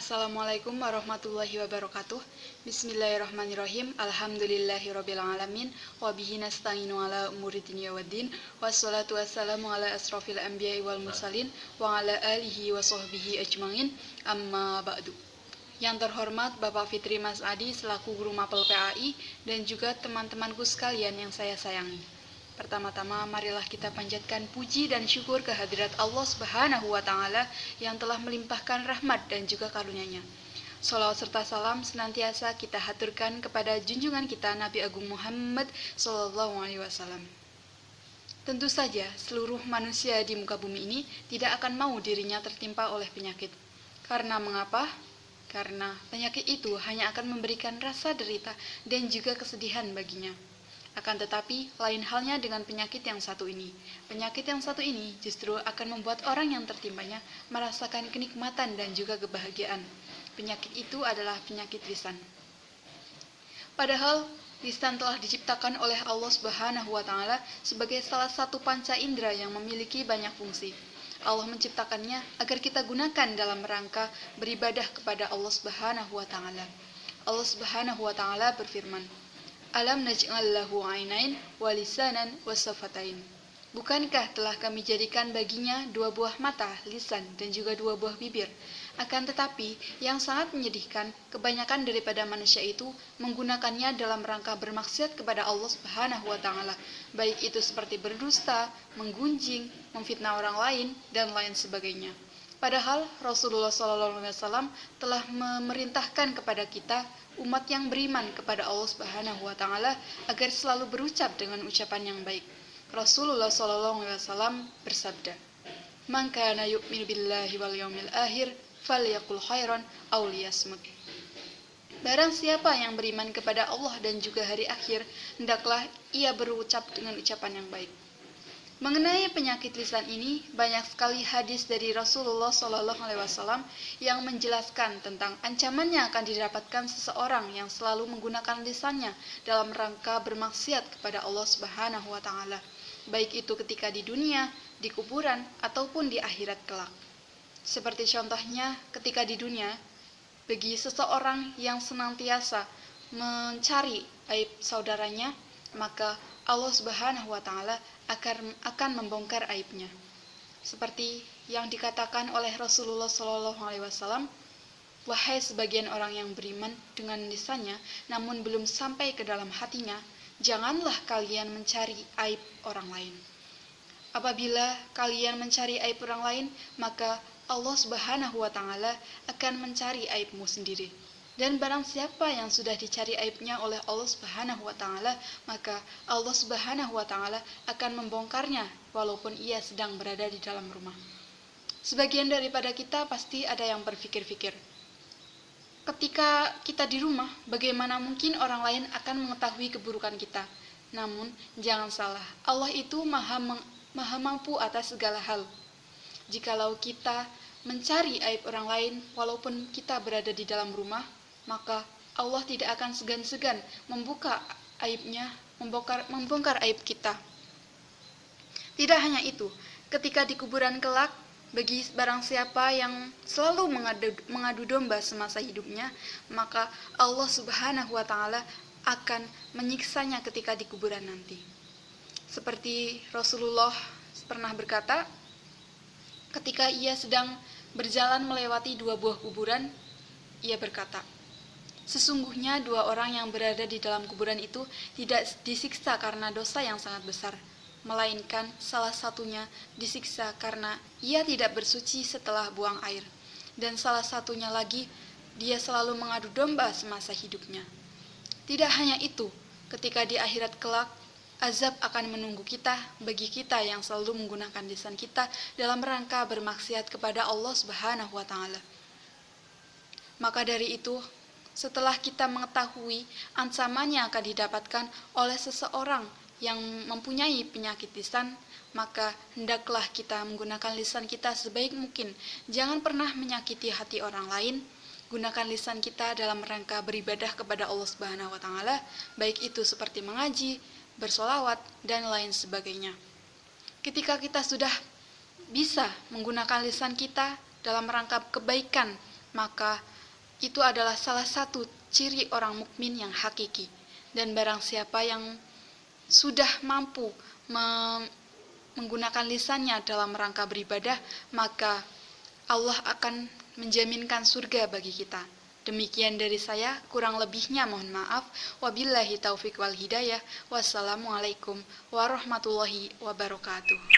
Assalamualaikum warahmatullahi wabarakatuh. Bismillahirrahmanirrahim. Alhamdulillahirabbil alamin wa bihi nasta'inu ala umuri dunya waddin. Wassalatu wassalamu ala asrofil anbiya'i wal mursalin wa ala alihi wa sahbihi ajmain. Amma ba'du. Yang terhormat Bapak Fitri Mas Adi selaku Guru Mapel PAI dan juga teman-temanku sekalian yang saya sayangi. Pertama-tama marilah kita panjatkan puji dan syukur kehadirat Allah Subhanahu wa taala yang telah melimpahkan rahmat dan juga karunia-Nya. Shalawat serta salam senantiasa kita haturkan kepada junjungan kita Nabi Agung Muhammad sallallahu alaihi wasallam. Tentu saja seluruh manusia di muka bumi ini tidak akan mau dirinya tertimpa oleh penyakit. Karena mengapa? Karena penyakit itu hanya akan memberikan rasa derita dan juga kesedihan baginya. Akan tetapi, lain halnya dengan penyakit yang satu ini. Penyakit yang satu ini justru akan membuat orang yang tertimpanya merasakan kenikmatan dan juga kebahagiaan. Penyakit itu adalah penyakit lisan. Padahal, lisan telah diciptakan oleh Allah Subhanahu wa taala sebagai salah satu panca indera yang memiliki banyak fungsi. Allah menciptakannya agar kita gunakan dalam rangka beribadah kepada Allah Subhanahu wa taala. Allah Subhanahu wa taala berfirman, Alam naj'al lahu ainain wa lisanan wa safatain. Bukankah telah kami jadikan baginya dua buah mata, lisan, dan juga dua buah bibir? Akan tetapi, yang sangat menyedihkan, kebanyakan daripada manusia itu menggunakannya dalam rangka bermaksiat kepada Allah Subhanahu wa taala, baik itu seperti berdusta, menggunjing, memfitnah orang lain, dan lain sebagainya. Padahal Rasulullah SAW telah memerintahkan kepada kita umat yang beriman kepada Allah Subhanahu wa taala agar selalu berucap dengan ucapan yang baik. Rasulullah SAW bersabda, "Man kana yu'minu billahi wal yaumil akhir falyaqul khairan aw liyasmut." Barang siapa yang beriman kepada Allah dan juga hari akhir, hendaklah ia berucap dengan ucapan yang baik. Mengenai penyakit lisan ini, banyak sekali hadis dari Rasulullah SAW yang menjelaskan tentang ancaman yang akan didapatkan seseorang yang selalu menggunakan lisannya dalam rangka bermaksiat kepada Allah Subhanahu wa taala, baik itu ketika di dunia, di kuburan, ataupun di akhirat kelak. Seperti contohnya ketika di dunia, bagi seseorang yang senantiasa mencari aib saudaranya, maka Allah Subhanahu wa taala akan membongkar aibnya. Seperti yang dikatakan oleh Rasulullah SAW, wahai sebagian orang yang beriman dengan lisannya, namun belum sampai ke dalam hatinya, janganlah kalian mencari aib orang lain. Apabila kalian mencari aib orang lain, maka Allah Subhanahu wa taala akan mencari aibmu sendiri. Dan barang siapa yang sudah dicari aibnya oleh Allah Subhanahu wa taala, maka Allah Subhanahu wa taala akan membongkarnya walaupun ia sedang berada di dalam rumah. Sebagian daripada kita pasti ada yang berpikir-pikir, ketika kita di rumah, bagaimana mungkin orang lain akan mengetahui keburukan kita? Namun, jangan salah, Allah itu maha mampu atas segala hal. Jikalau kita mencari aib orang lain walaupun kita berada di dalam rumah, maka Allah tidak akan segan-segan membuka aibnya, membongkar aib kita. Tidak hanya itu, ketika di kuburan kelak, bagi barang siapa yang selalu mengadu domba semasa hidupnya, maka Allah Subhanahu wa taala akan menyiksanya ketika di kuburan nanti. Seperti Rasulullah pernah berkata, ketika ia sedang berjalan melewati dua buah kuburan, ia berkata, sesungguhnya dua orang yang berada di dalam kuburan itu tidak disiksa karena dosa yang sangat besar, melainkan salah satunya disiksa karena ia tidak bersuci setelah buang air, dan salah satunya lagi dia selalu mengadu domba semasa hidupnya. Tidak hanya itu, ketika di akhirat kelak, azab akan menunggu kita bagi kita yang selalu menggunakan lisan kita dalam rangka bermaksiat kepada Allah Subhanahu wa taala. Maka dari itu, setelah kita mengetahui ancaman yang akan didapatkan oleh seseorang yang mempunyai penyakit lisan, maka hendaklah kita menggunakan lisan kita sebaik mungkin. Jangan pernah menyakiti hati orang lain. Gunakan lisan kita dalam rangka beribadah kepada Allah Subhanahu wa taala, baik itu seperti mengaji, bersolawat, dan lain sebagainya. Ketika kita sudah bisa menggunakan lisan kita dalam rangka kebaikan, maka itu adalah salah satu ciri orang mukmin yang hakiki. Dan barang siapa yang sudah mampu menggunakan lisannya dalam rangka beribadah, maka Allah akan menjaminkan surga bagi kita. Demikian dari saya, kurang lebihnya mohon maaf. Wabillahi taufik wal hidayah. Wassalamualaikum warahmatullahi wabarakatuh.